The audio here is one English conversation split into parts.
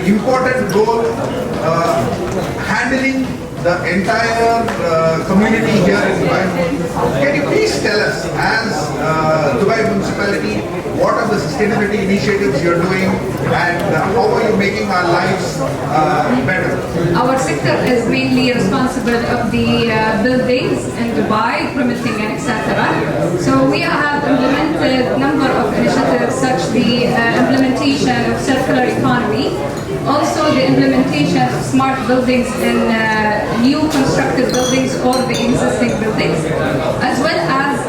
important role handling the entire community here in Dubai. Can you please tell us, as Dubai municipality, what are the sustainability initiatives you're doing and how are you making our lives better? Our sector is mainly responsible of the buildings in Dubai, permitting and etc. So we have implemented a number of initiatives such the implementation of circular economy, also the implementation of smart buildings in new constructed buildings or the existing buildings, as well as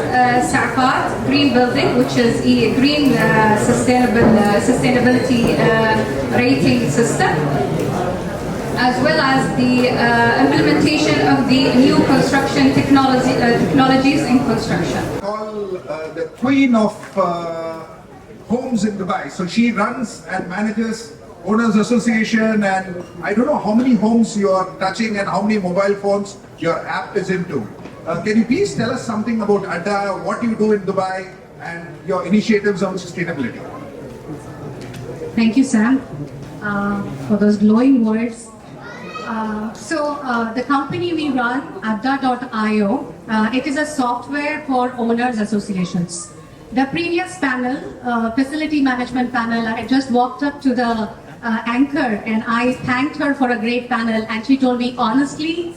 SAFAT, green building, which is a green sustainability rating system, as well as the implementation of the new construction technologies in construction. Call the queen of homes in Dubai. So she runs and manages Owners Association, and I don't know how many homes you are touching and how many mobile phones your app is into. Can you please tell us something about F.E.D.A, what you do in Dubai, and your initiatives on sustainability? Thank you, Sam, for those glowing words. The company we run, F.E.D.A.io, it is a software for owners associations. The previous panel, facility management panel, I just walked up to the anchor and I thanked her for a great panel, and she told me, honestly,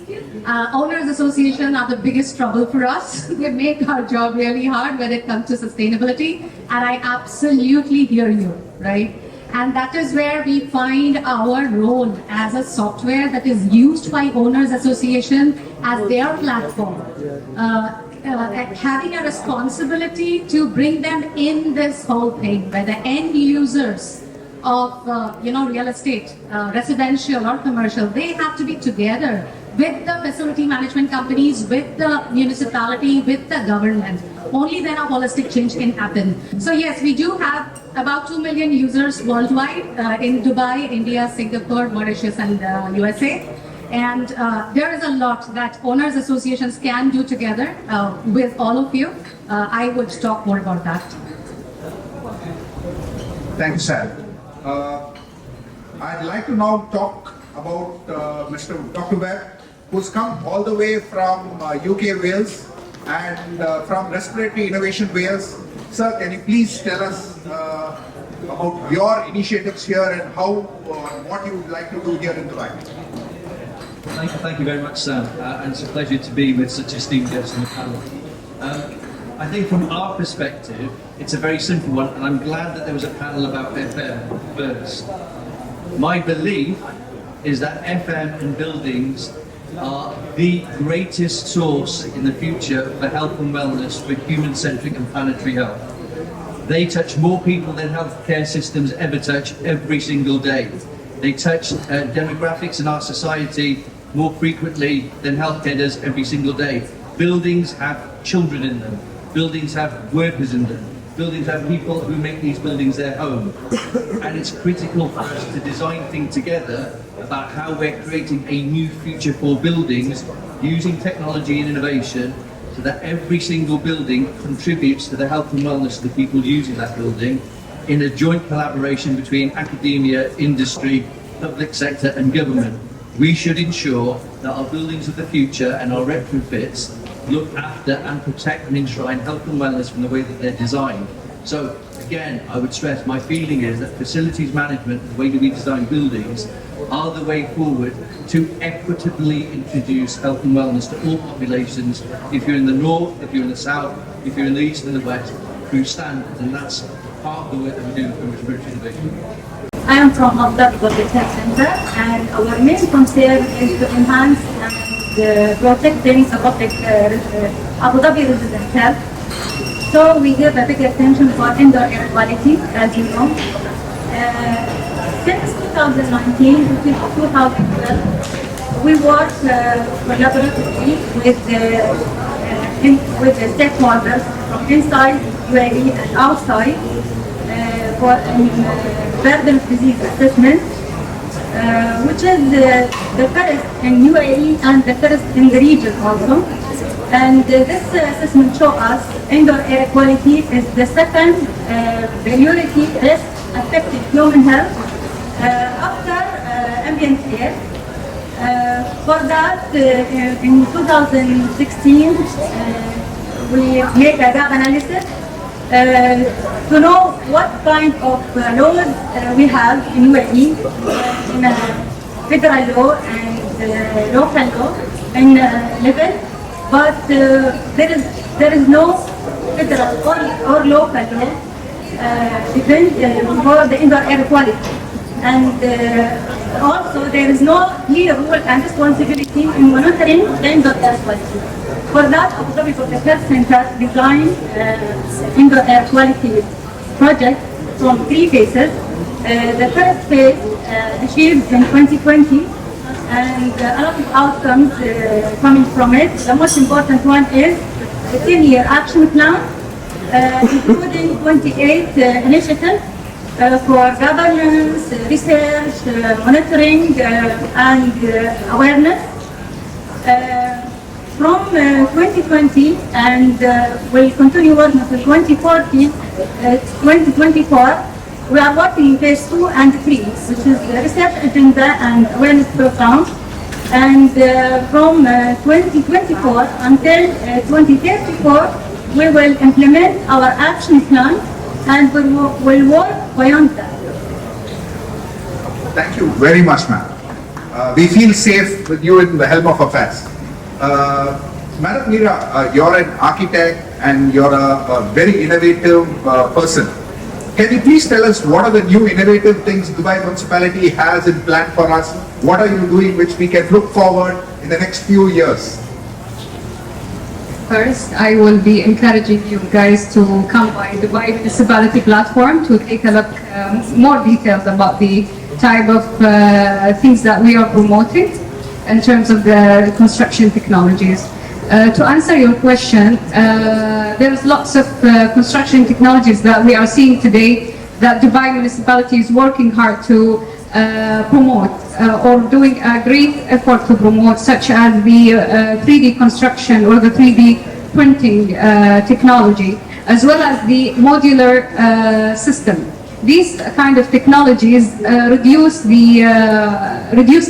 owners association are the biggest trouble for us. They make our job really hard when it comes to sustainability, and I absolutely hear you, right? And that is where we find our role as a software that is used by owners association as their platform. Having a responsibility to bring them in this whole thing, where the end users of real estate, residential or commercial, they have to be together with the facility management companies, with the municipality, with the government. Only then a holistic change can happen. So yes, we do have about 2 million users worldwide in Dubai, India, Singapore, Mauritius and USA. And there is a lot that owners associations can do together with all of you. I would talk more about that. Thank you, Sam. I'd like to now talk about Mr. Dr. Webb, who's come all the way from UK Wales and from Respiratory Innovation Wales. Sir, can you please tell us about your initiatives here and how, what you would like to do here in Dubai? Thank you very much, Sam, and it's a pleasure to be with such esteemed guests on the panel. I think from our perspective, it's a very simple one, and I'm glad that there was a panel about FM first. My belief is that FM and buildings are the greatest source in the future for health and wellness, for human-centric and planetary health. They touch more people than healthcare systems ever touch every single day. They touch demographics in our society more frequently than healthcare does every single day. Buildings have children in them. Buildings have workers in them. Buildings have people who make these buildings their home. And it's critical for us to design things together about how we're creating a new future for buildings using technology and innovation so that every single building contributes to the health and wellness of the people using that building in a joint collaboration between academia, industry, public sector and government. We should ensure that our buildings of the future and our retrofits look after and protect and enshrine health and wellness from the way that they're designed. So again, I would stress my feeling is that facilities management, the way that we design buildings, are the way forward to equitably introduce health and wellness to all populations. If you're in the north, if you're in the south, if you're in the east and the west, through standards, and that's part of the work that we do from Respiratory Innovation. I am from Abu Dhabi Tech Center, and our main concern is to enhance and protect the public Abu Dhabi resident health. So we give a big attention for indoor air quality, as you know. Since 2019 to 2012, we work collaboratively with the stakeholders from inside UAE and outside for burden of disease assessment, which is the first in UAE and the first in the region also. And this assessment shows us indoor air quality is the second priority risk affecting human health after ambient air. For that, in 2016, we made a gap analysis to know what kind of laws we have in UAE, in federal law and local law in level, but there is no federal or local law for the indoor air quality. And also there is no clear rule and responsibility in monitoring the indoor air quality. For that, Abu Dhabi for the first center designed indoor air quality project from 3 phases. The first phase achieved in 2020, and a lot of outcomes coming from it. The most important one is the 10-year action plan, including 28 initiatives for governance, research, monitoring, and awareness. From 2020, and we'll continue working until 2024, we are working in phase 2 and 3, which is the research agenda and awareness program. And from 2024 until 2034, we will implement our action plan and we'll work beyond that. Thank you very much, ma'am. We feel safe with you in the helm of affairs. Madam Meena, you're an architect and you're a very innovative person. Can you please tell us what are the new innovative things Dubai Municipality has in plan for us? What are you doing which we can look forward in the next few years? First, I will be encouraging you guys to come by Dubai Municipality platform to take a look more details about the type of things that we are promoting in terms of the construction technologies. To answer your question, there's lots of construction technologies that we are seeing today that Dubai Municipality is working hard to promote or doing a great effort to promote, such as the 3D construction or the 3D printing technology, as well as the modular system. These kind of technologies reduce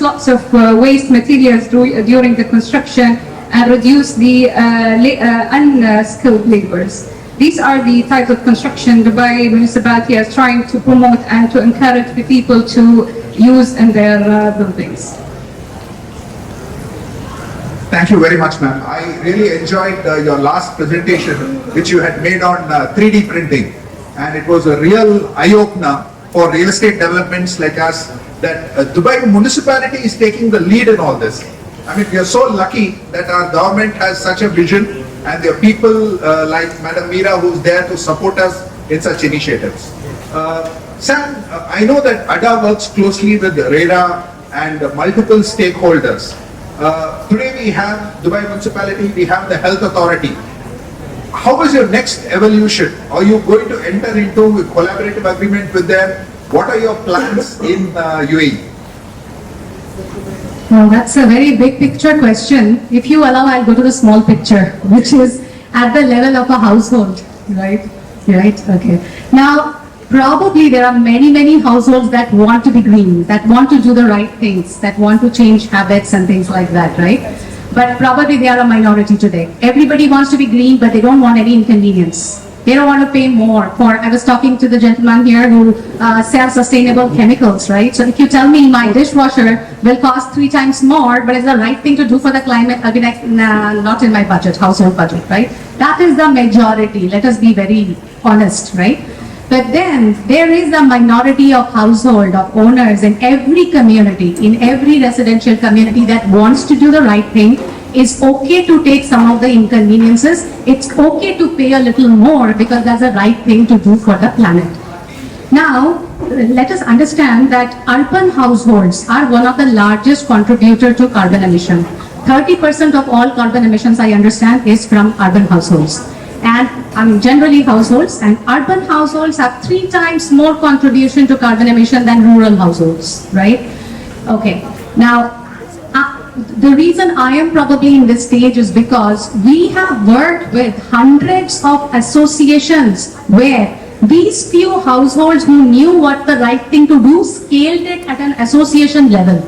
lots of waste materials during the construction and reduce the unskilled laborers. These are the types of construction Dubai Municipality is trying to promote and to encourage the people to use in their buildings. Thank you very much, ma'am. I really enjoyed your last presentation, which you had made on 3D printing. And it was a real eye-opener for real estate developments like us that Dubai Municipality is taking the lead in all this. I mean, we are so lucky that our government has such a vision and there are people like Madam Meena who's there to support us in such initiatives. Sam, I know that ADA works closely with RERA and multiple stakeholders. Today we have Dubai Municipality, we have the Health Authority. How is your next evolution? Are you going to enter into a collaborative agreement with them? What are your plans in UAE? Well, that's a very big picture question. If you allow, I'll go to the small picture, which is at the level of a household, right? Right, okay. Now, probably there are many households that want to be green, that want to do the right things, that want to change habits and things like that, right? But probably they are a minority today. Everybody wants to be green, but they don't want any inconvenience. They don't want to pay more for, I was talking to the gentleman here who sells sustainable chemicals, right? So if you tell me my dishwasher will cost 3 times more, but it's the right thing to do for the climate, I'll be like, nah, not in my budget, household budget, right? That is the majority, let us be very honest, right? But then there is a minority of household, of owners in every community, in every residential community that wants to do the right thing. It's okay to take some of the inconveniences. It's okay to pay a little more because that's the right thing to do for the planet. Now, let us understand that urban households are one of the largest contributors to carbon emission. 30% of all carbon emissions, I understand, is from urban households. And generally households, and urban households have 3 times more contribution to carbon emission than rural households, right? Okay, now, the reason I am probably in this stage is because we have worked with hundreds of associations where These few households who knew what the right thing to do scaled it at an association level.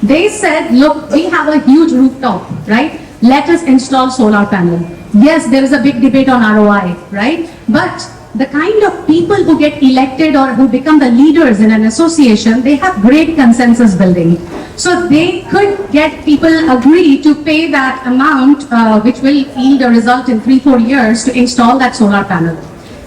They said, look, we have a huge rooftop, right? Let us install solar panel. Yes, there is a big debate on ROI, right? But the kind of people who get elected or who become the leaders in an association, they have great consensus building. So they could get people agree to pay that amount, which will yield a result in 3-4 years to install that solar panel.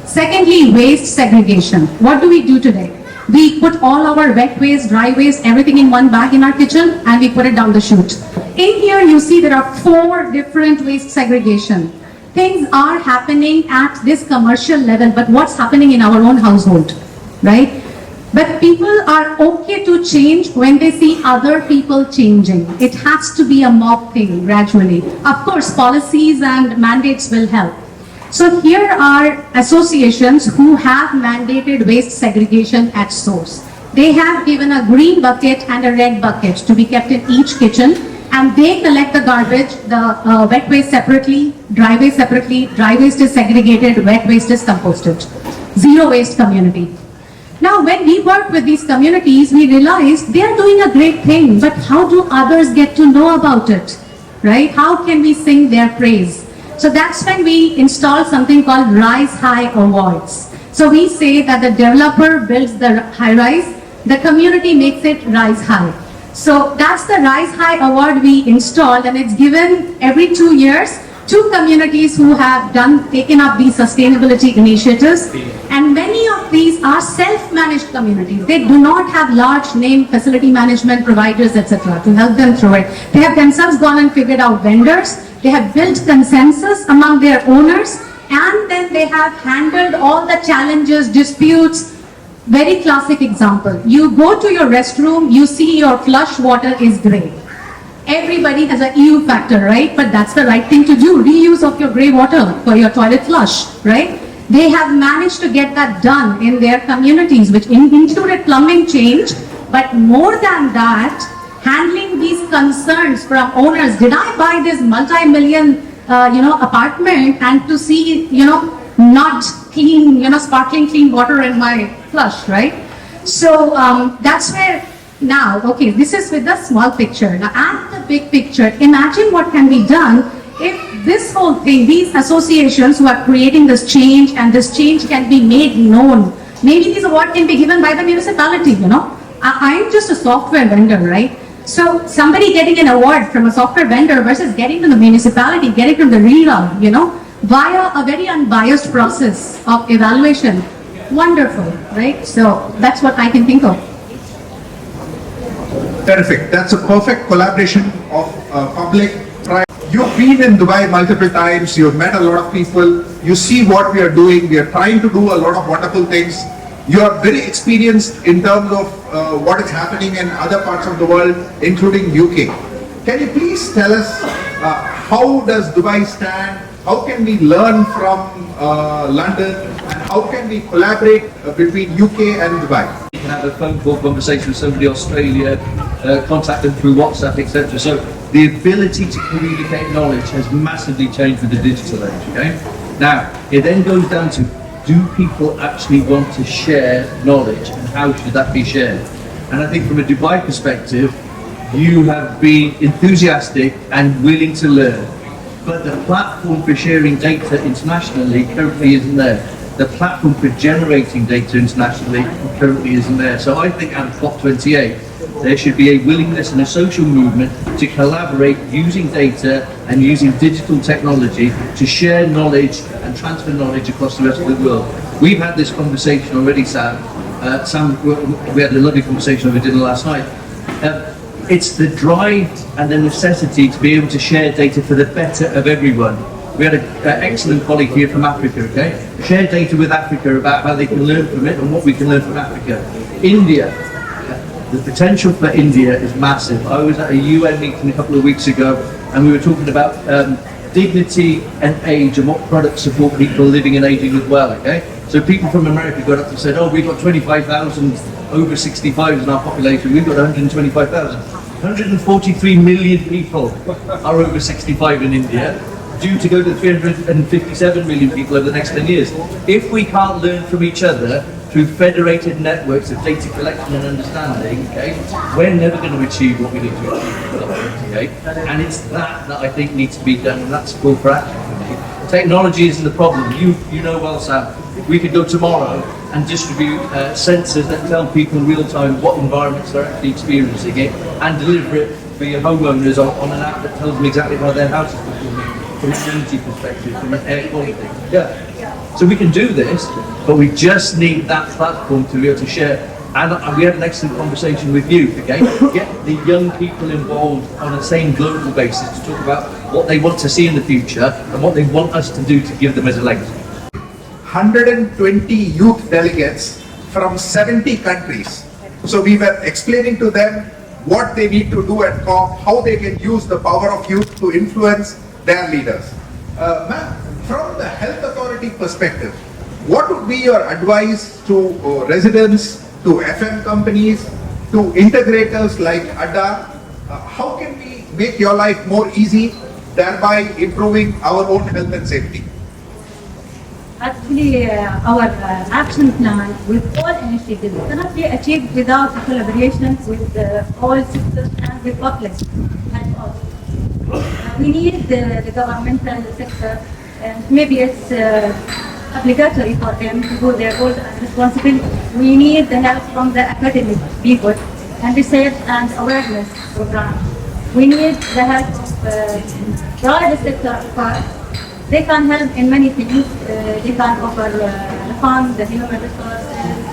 Secondly, waste segregation. What do we do today? We put all our wet waste, dry waste, everything in one bag in our kitchen and we put it down the chute. In here you see there are 4 different waste segregation. Things are happening at this commercial level, but what's happening in our own household, right? But people are okay to change when they see other people changing. It has to be a mob thing gradually. Of course, policies and mandates will help. So here are associations who have mandated waste segregation at source. They have given a green bucket and a red bucket to be kept in each kitchen, and they collect the garbage, the wet waste separately, dry waste separately, dry waste is segregated, wet waste is composted. Zero waste community. Now when we work with these communities, we realize they are doing a great thing, but how do others get to know about it, right? How can we sing their praise? So that's when we install something called Rise High Awards. So we say that the developer builds the high rise, the community makes it rise high. So that's the Rise High Award we installed, and it's given every 2 years to communities who have taken up these sustainability initiatives. And many of these are self-managed communities. They do not have large name facility management providers, etc. to help them through it. They have themselves gone and figured out vendors. They have built consensus among their owners, and then they have handled all the challenges, disputes. Very classic example. You go to your restroom, you see your flush water is grey. Everybody has an EU factor, right? But that's the right thing to do. Reuse of your grey water for your toilet flush, right? They have managed to get that done in their communities, which included plumbing change. But more than that, handling these concerns from owners. Did I buy this multi-million, apartment and to see, not clean, sparkling clean water in my flush, right? So that's where now, okay, this is with the small picture. Now at the big picture, imagine what can be done if this whole thing, these associations who are creating this change, and this change can be made known. Maybe this award can be given by the municipality, I'm just a software vendor, right? So somebody getting an award from a software vendor versus getting from the municipality, getting from the rural, via a very unbiased process of evaluation. Wonderful, right? So that's what I can think of. Terrific. That's a perfect collaboration of public, private. You've been in Dubai multiple times. You've met a lot of people. You see what we are doing. We are trying to do a lot of wonderful things. You are very experienced in terms of what is happening in other parts of the world, including UK. Can you please tell us how does Dubai stand? How can we learn from London? And how can we collaborate between UK and Dubai? You can have a phone call conversation with somebody in Australia, contact them through WhatsApp, etc. So the ability to communicate knowledge has massively changed with the digital age. Okay. Now it then goes down to, do people actually want to share knowledge, and how should that be shared? And I think from a Dubai perspective, you have been enthusiastic and willing to learn, but the platform for sharing data internationally currently isn't there. The platform for generating data internationally currently isn't there. So I think at COP28, there should be a willingness and a social movement to collaborate using data and using digital technology to share knowledge and transfer knowledge across the rest of the world. We've had this conversation already, Sam. We had a lovely conversation over dinner last night. It's the drive and the necessity to be able to share data for the better of everyone. We had an excellent colleague here from Africa, okay? Share data with Africa about how they can learn from it and what we can learn from Africa. India, the potential for India is massive. I was at a UN meeting a couple of weeks ago, and we were talking about dignity and age and what products support people living and aging as well, okay? So people from America got up and said, oh, we've got 25,000 over 65s in our population, we've got 125,000. 143 million people are over 65 in India. due to go to 357 million people over the next 10 years. If we can't learn from each other through federated networks of data collection and understanding, okay, we're never going to achieve what we need to achieve, okay? And it's that I think needs to be done, and that's call for action for me. Technology isn't the problem. You know well, Sam. We could go tomorrow and distribute sensors that tell people in real time what environments they're actually experiencing it, and deliver it via homeowners on an app that tells them exactly how their house is performing from an energy perspective, from an air quality. Yeah. So we can do this, but we just need that platform to be able to share. And we had an excellent conversation with you, okay? Get the young people involved on the same global basis to talk about what they want to see in the future and what they want us to do to give them as a legacy. 120 youth delegates from 70 countries. So we were explaining to them what they need to do at COP, how they can use the power of youth to influence their leaders. Ma'am, from the health authority perspective, what would be your advice to residents, to FM companies, to integrators like F.E.D.A? How can we make your life more easy, thereby improving our own health and safety? Actually, our action plan with all initiatives cannot be achieved without collaboration with all sectors and the public. And we need the governmental sector, and maybe it's obligatory for them to do their roles and responsibility. We need the help from the academic people and research and awareness programs. We need the help of private sector first. They can help in many things. They can offer the funds, the human resources,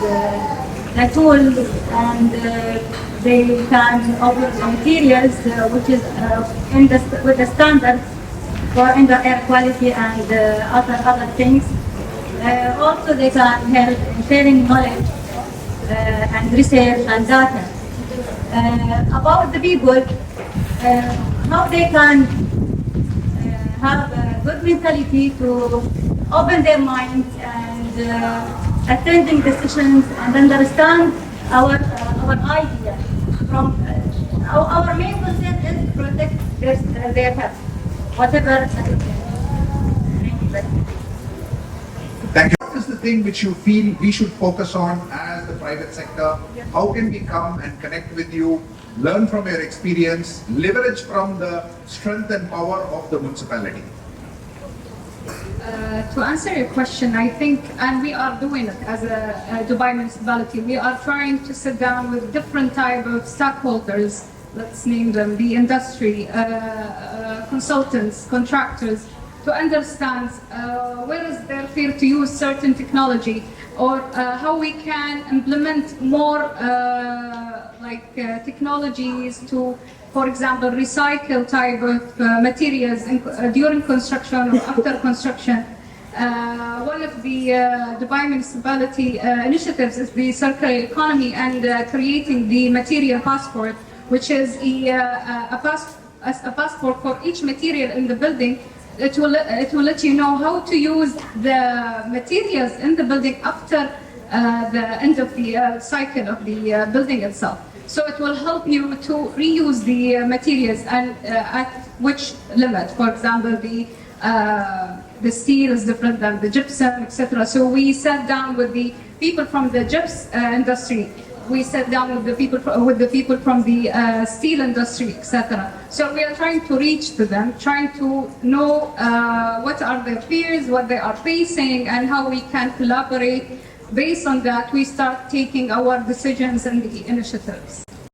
the tools, and they can offer the materials which is with the standards for indoor air quality and other things. Also, they can help in sharing knowledge and research and data about the people, how they can have a good mentality to open their minds and attending decisions and understand our idea. From our main concern is to protect their health, whatever. Thank you. What is the thing which you feel we should focus on as the private sector? How can we come and connect with you, learn from your experience, leverage from the strength and power of the municipality? To answer your question, I think, and we are doing it as a Dubai municipality, we are trying to sit down with different type of stakeholders, let's name them, the industry, consultants, contractors, to understand where is their fear to use certain technology, or how we can implement more technologies to, for example, recycle type of materials during construction or after construction. One of the Dubai municipality initiatives is the circular economy and creating the material passport, which is a passport for each material in the building. It will let you know how to use the materials in the building after the end of the cycle of the building itself. So it will help you to reuse the materials and at which limit. For example, the steel is different than the gypsum, etc. So we sat down with the people from the gypsum industry. We sat down with the people from the steel industry, etc. So we are trying to reach to them, trying to know what are their fears, what they are facing, and how we can collaborate. Based on that, we start taking our decisions and the initiatives.